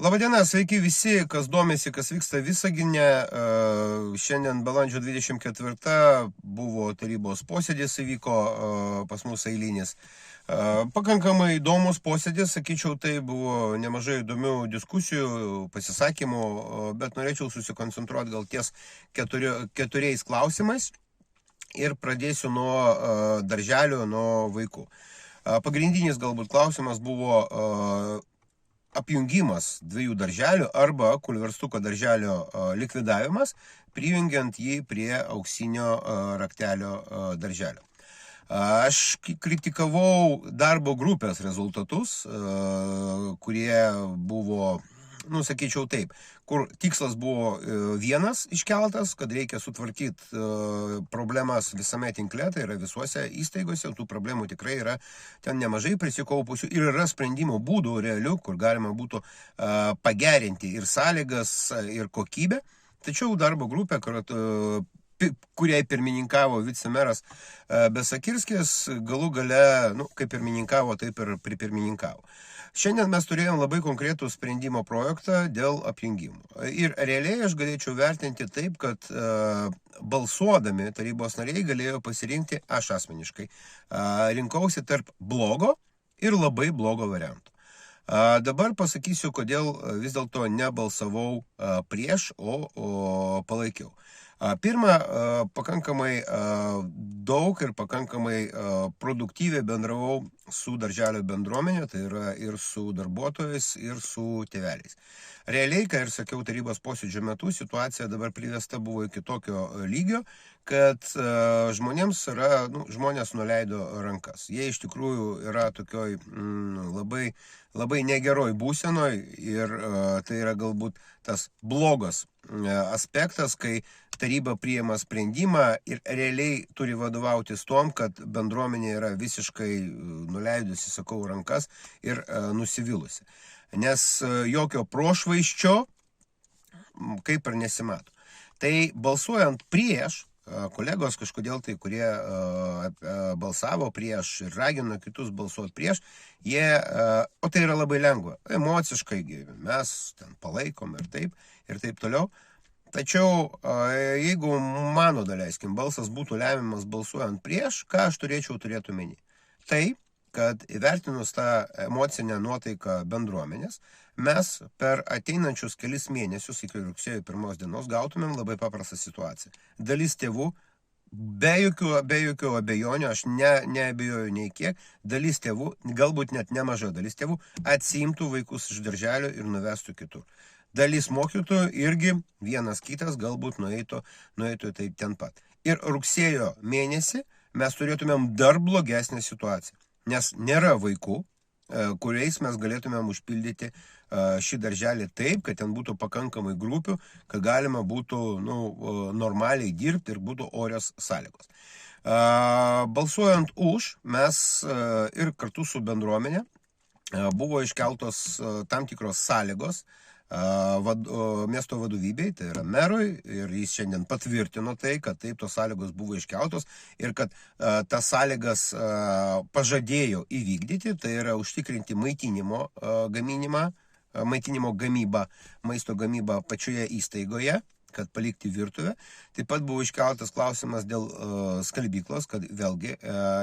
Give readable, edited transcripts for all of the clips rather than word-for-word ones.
Labadiena, sveiki visi, kas domisi, kas vyksta Visagine. Šiandien balandžio 24 buvo tarybos posėdis, įvyko pas mus eilinis. Pakankamai įdomus posėdis, sakyčiau, tai buvo nemažai įdomių diskusijų, pasisakymų, bet norėčiau susikoncentruoti gal ties keturiais klausimais ir pradėsiu nuo darželio, nuo vaikų. Pagrindinis galbūt klausimas buvo apjungimas dviejų darželių arba Kulverstuko darželio likvidavimas, prijungiant jį prie auksinio raktelio darželio. Aš kritikavau darbo grupės rezultatus, kurie buvo, sakyčiau taip, kur tikslas buvo vienas iškeltas, kad reikia sutvarkyti problemas visame tinkle, tai yra visuose įstaigose, tų problemų tikrai yra ten nemažai prisikaupusių ir yra sprendimo būdų realių, kur galima būtų pagerinti ir sąlygas, ir kokybę. Tačiau darbo grupė, kuriai pirmininkavo vicemeras Besakirskis, galų gale, kaip pirmininkavo, taip ir pripirmininkavo. Šiandien mes turėjom labai konkretų sprendimo projektą dėl apjungimų. Ir realiai aš galėčiau vertinti taip, kad balsuodami tarybos nariai galėjo pasirinkti, aš asmeniškai, rinkausi tarp blogo ir labai blogo variantų. Dabar pasakysiu, kodėl vis dėlto nebalsavau prieš, o palaikiau. Pirma, pakankamai daug ir pakankamai produktyviai bendravau su darželio bendruomenė, tai yra ir su darbuotojais, ir su tėveliais. Realiai, kai ir sakiau tarybos posėdžio metu, situacija dabar privesta buvo iki tokio lygio, kad žmonės nuleido rankas. Jie iš tikrųjų yra tokioj labai negeroj būsenoj ir tai yra galbūt tas blogas aspektas, kai taryba priima sprendimą ir realiai turi vadovautis tom, kad bendruomenė yra visiškai nuleidusi, sakau, rankas ir nusivylusi. Nes jokio prošvaiščio kaip ir nesimato. Tai balsuojant prieš, kolegos kažkodėl tai, kurie balsavo prieš ir ragino kitus balsuoti prieš, o tai yra labai lengva, emociškai mes ten palaikom ir taip toliau. Tačiau, jeigu mano, daleiskim, balsas būtų lemiamas balsuojant prieš, ką aš turėčiau turėti omeny? Tai, kad įvertinus tą emocinę nuotaiką bendruomenės, mes per ateinančius kelis mėnesius iki rugsėjo 1 dienos gautumėm labai paprastą situaciją. Dalis tėvų, be jokių abejonių, aš neabejoju nei kiek, dalis tėvų, galbūt net nemaža dalis tėvų, atsiimtų vaikus iš darželio ir nuvestų kitur. Dalis mokytojų irgi vienas kitas galbūt nueitų tai ten pat. Ir rugsėjo mėnesį mes turėtumėm dar blogesnę situaciją, nes nėra vaikų, kuriais mes galėtumėm užpildyti šį darželį taip, kad ten būtų pakankamai grupių, kad galima būtų normaliai dirbti ir būtų orios sąlygos. Balsuojant už, mes ir kartu su bendruomenė buvo iškeltos tam tikros sąlygos miesto vadovybei, tai yra merui, ir jis šiandien patvirtino tai, kad taip tos sąlygos buvo iškeltos ir kad tas sąlygas pažadėjo įvykdyti, tai yra užtikrinti maitinimo gamybą, maisto gamybą pačioje įstaigoje, kad palikti virtuvę. Taip pat buvo iškeltas klausimas dėl skalbyklos, kad vėlgi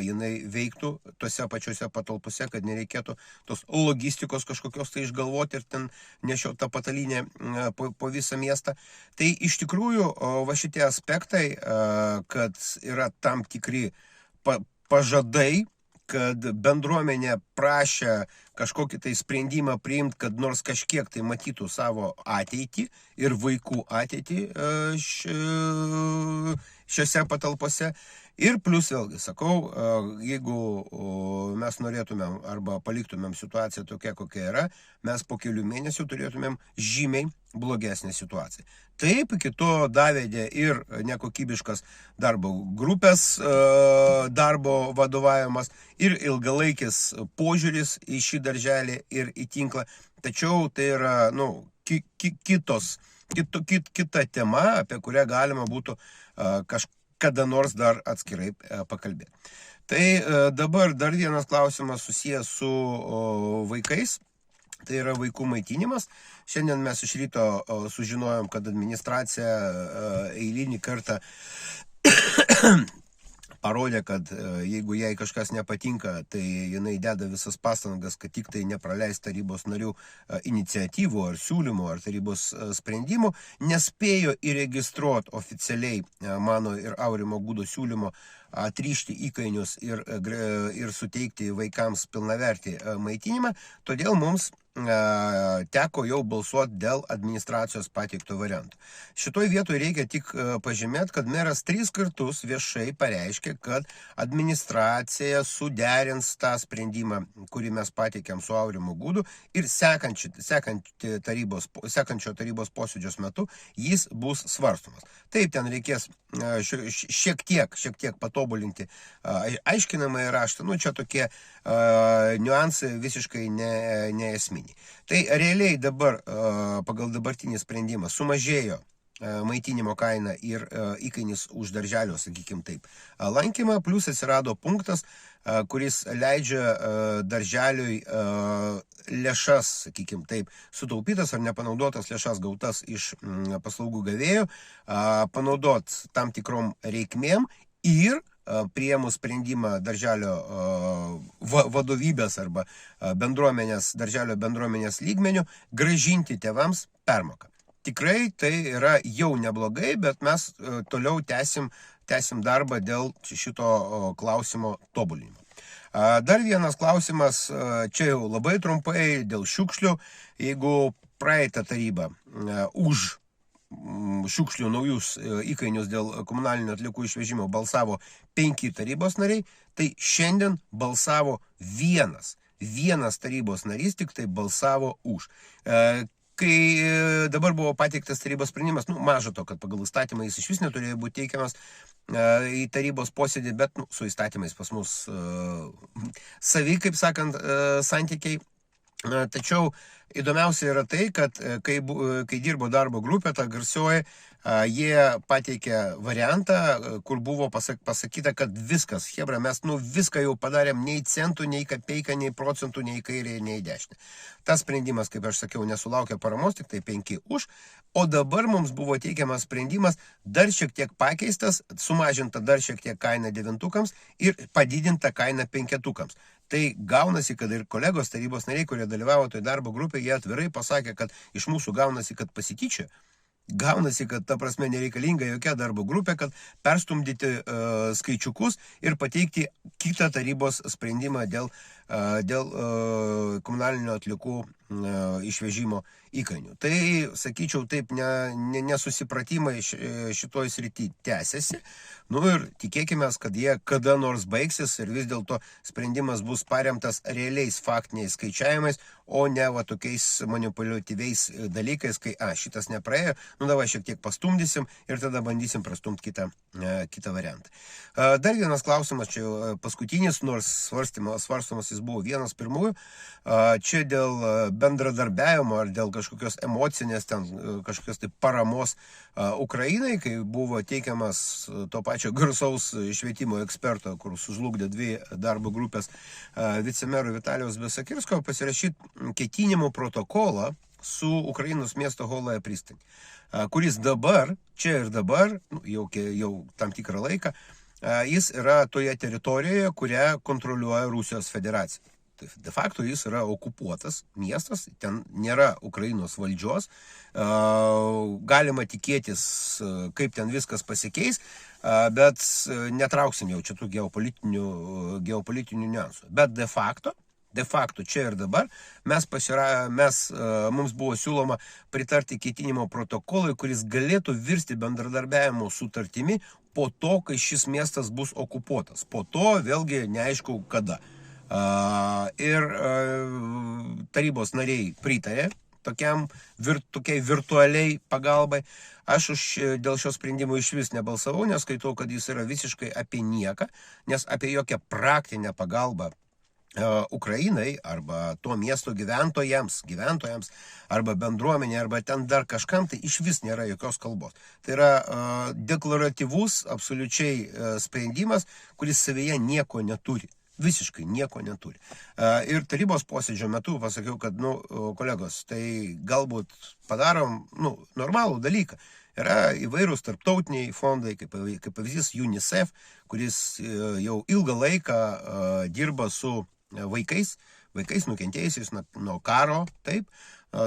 jinai veiktų tose pačiose patalpose, kad nereikėtų tos logistikos kažkokios tai išgalvoti ir ten nešioti tą patalynę po visą miestą. Tai iš tikrųjų va šitie aspektai, kad yra tam tikri pažadai, kad bendruomenė prašė kažkokį tai sprendimą priimti, kad nors kažkiek tai matytų savo ateitį ir vaikų ateitį šiose patalpose. Ir plus vėlgi, sakau, jeigu mes norėtumėm arba paliktumėm situaciją tokia, kokia yra, mes po kelių mėnesių turėtumėm žymiai blogesnę situaciją. Taip, iki to davedė ir nekokybiškas darbo grupės darbo vadovavimas ir ilgalaikis požiūris į šį darželį ir į tinklą. Tačiau tai yra kita tema, apie kurią galima būtų kada nors dar atskirai pakalbėti. Tai dabar dar vienas klausimas susijęs su vaikais. Tai yra vaikų maitinimas. Šiandien mes iš ryto sužinojom, kad administracija eilinį kartą parodė, kad jeigu jai kažkas nepatinka, tai jinai deda visas pastangas, kad tik tai nepraleis tarybos narių iniciatyvų ar siūlymų ar tarybos sprendimų, nespėjo įregistruoti oficialiai mano ir Aurimo Gudo siūlymo atryšti įkainius ir suteikti vaikams pilnavertį maitinimą, todėl mums teko jau balsuoti dėl administracijos pateikto varianto. Šitoj vietoje reikia tik pažymėti, kad meras 3 kartus viešai pareiškė, kad administracija suderins tą sprendimą, kurį mes pateikėm su Aurimu Gudu ir sekančio tarybos posėdžios metu jis bus svarstomas. Taip, ten reikės šiek tiek patobulinti aiškinamąjį raštą, čia tokie niuansai visiškai neesminiai. Tai realiai dabar pagal dabartinį sprendimą sumažėjo maitinimo kaina ir įkainis už darželio, sakykim taip, lankymą, plus atsirado punktas, kuris leidžia darželiui lėšas, sakykim taip, sutaupytas ar nepanaudotas lėšas gautas iš paslaugų gavėjų, panaudot tam tikrom reikmėm ir priėmus sprendimą darželio vadovybės arba darželio bendruomenės lygmenių grąžinti tėvams permoką. Tikrai tai yra jau neblogai, bet mes toliau tęsim darbą dėl šito klausimo tobulinimo. Dar vienas klausimas, čia jau labai trumpai, dėl šiukšlių. Jeigu praeitą tarybą už šiukšlių naujus įkainius dėl komunalinių atliekų išvežimo balsavo 5 tarybos nariai, tai šiandien balsavo vienas tarybos narys tik tai balsavo už. Kai dabar buvo pateiktas tarybos sprendimas, maža to, kad pagal įstatymą jis iš vis neturėjo būti teikiamas į tarybos posėdį, bet su įstatymais pas mus savi, kaip sakant, santykiai. Tačiau įdomiausia yra tai, kad kai dirbo darbo grupė, ta garsioji, jie pateikė variantą, kur buvo pasakyta, kad viskas, hebra, mes viską jau padarėm, nei centų, nei kapeiką, nei procentų, nei kairė, nei dešinė. Tas sprendimas, kaip aš sakiau, nesulaukė paramos, tik tai 5 už, o dabar mums buvo teikiamas sprendimas dar šiek tiek pakeistas, sumažinta dar šiek tiek kaina 9-tukams ir padidinta kaina 5-tukams. Tai gaunasi, kad ir kolegos tarybos nariai, kurie dalyvavo toje darbo grupėje, jie atvirai pasakė, kad iš mūsų gaunasi, kad pasityčia. Gaunasi, kad ta prasme nereikalinga jokia darbo grupė, kad perstumdyti skaičiukus ir pateikti kitą tarybos sprendimą dėl komunalinio atliekų išvežimo įkainių. Tai, sakyčiau, taip nesusipratimai šitoj srity tęsiasi. Ir tikėkime, kad jie kada nors baigsis ir vis dėlto sprendimas bus paremtas realiais faktiniais skaičiavimais, o ne tokiais manipuliatyviais dalykais, kai šitas nepraėjo, davai šiek tiek pastumdysim ir tada bandysim prastumti kitą variantą. Dar vienas klausimas, čia paskutinis, nors svarstomas jis buvo vienas pirmųjų, čia dėl bendradarbiavimo ar dėl kažkokios emocinės, kažkokios tai paramos Ukrainai, kai buvo teikiamas to pačio garsaus švietimo eksperto, kur sužlugdė 2 darbo grupės vicemerų Vitalijaus Besakirsko, pasirašyti ketinimų protokolą su Ukrainos miesto Holoje pristanį, kuris dabar, čia ir dabar, jau tam tikrą laiką, jis yra toje teritorijoje, kurią kontroliuoja Rusijos federacija. De facto jis yra okupuotas miestas, ten nėra Ukrainos valdžios, galima tikėtis, kaip ten viskas pasikeis, bet netrauksim jau čia tų geopolitinių niuansų. Bet de facto čia ir dabar mums buvo siūloma pritarti ketinimo protokolui, kuris galėtų virsti bendradarbiavimo sutartimi po to, kai šis miestas bus okupuotas. Po to vėlgi neaišku kada. Ir tarybos nariai pritarė tokiai virtualiai pagalbai. Aš dėl šio sprendimo iš vis nebalsavau, nes skaitau, kad jis yra visiškai apie nieką, nes apie jokią praktinę pagalbą Ukrainai arba to miesto gyventojams arba bendruomenė, arba ten dar kažkam, tai iš vis nėra jokios kalbos. Tai yra deklaratyvus absoliučiai sprendimas, kuris savyje nieko neturi. visiškai nieko neturi. Ir tarybos posėdžio metu pasakiau, kad, kolegos, tai galbūt padarom, normalų dalyką. Yra įvairūs tarptautiniai fondai, kaip pavyzdys UNICEF, kuris jau ilgą laiką dirba su vaikais nukentėjusiais nuo karo,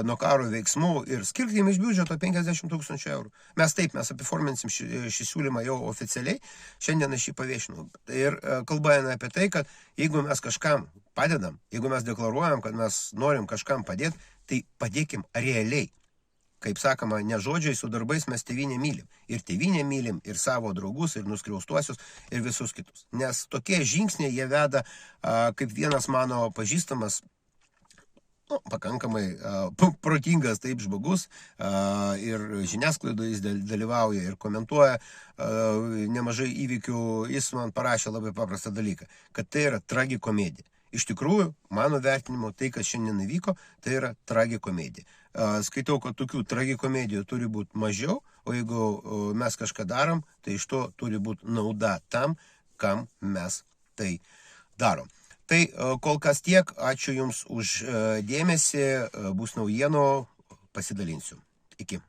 nuo karo veiksmų ir skirti jiems iš biudžeto 50 000 eurų. Mes apiforminsim šį siūlymą jau oficialiai, šiandien aš jį paviešinau. Ir kalba eina apie tai, kad jeigu mes kažkam padedam, jeigu mes deklaruojam, kad mes norim kažkam padėti, tai padėkim realiai. Kaip sakoma, ne žodžiai, su darbais mes tėvynę mylim. Ir tėvynę mylim, ir savo draugus, ir nuskriaustuosius, ir visus kitus. Nes tokie žingsniai jie veda, kaip vienas mano pažįstamas, pakankamai protingas taip žmogus, ir žiniasklaidoje jis dalyvauja ir komentuoja nemažai įvykių, jis man parašė labai paprastą dalyką, kad tai yra tragikomedija. Iš tikrųjų, mano vertinimu, tai, kas šiandien įvyko, tai yra tragikomedija. Skaitau, kad tokių tragikomedijų turi būti mažiau, o jeigu mes kažką darom, tai iš to turi būti nauda tam, kam mes tai darom. Tai kol kas tiek, ačiū Jums už dėmesį, bus naujienų, pasidalinsiu. Iki.